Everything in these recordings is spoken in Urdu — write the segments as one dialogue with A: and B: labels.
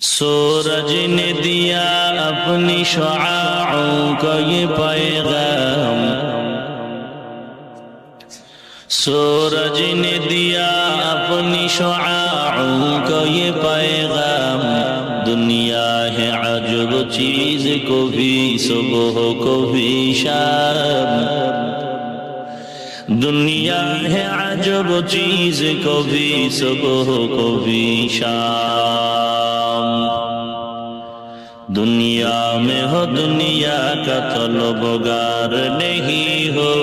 A: سورج نے دیا اپنی شعاعوں کو یہ پیغام، سورج نے دیا اپنی شعاعوں کو یہ پیغام، دنیا ہے عجب چیز کو بھی صبح کو بھی شام، دنیا ہے عجب چیز کو بھی صبح کو بھی شام، دنیا میں ہو دنیا کا طلبگار نہیں ہو،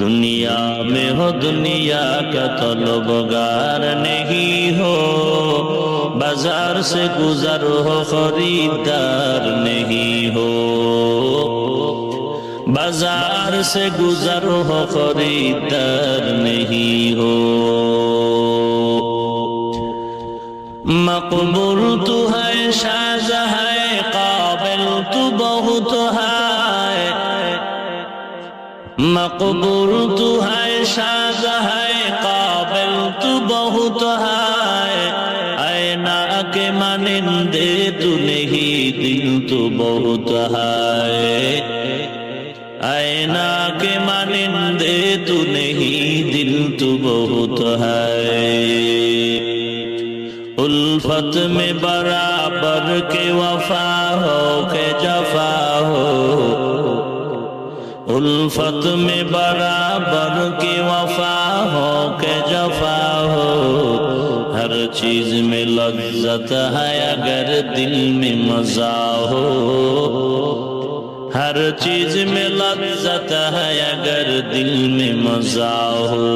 A: دنیا میں ہو دنیا کا طلبگار نہیں ہو، بازار سے گزر ہو خریدار نہیں ہو، بازار سے گزر ہو خریدار نہیں ہو، مقبول تو ہے شاذ ہے قابل تو بہت ہے، مقبول تو ہے شاذ ہے قابل تو بہت ہے، اینا کے مانندے تو نہیں دل تو بہت ہے، اینا کے مانندے تو نہیں دل تو بہت ہے، الفت میں برابر کے وفا ہو کہ جفا ہو، الفت میں برابر کی وفا ہو کہ جفا ہو، ہر چیز میں لذت ہے اگر دل میں مزہ ہو، ہر چیز میں لذت ہے اگر دل میں مزہ ہو،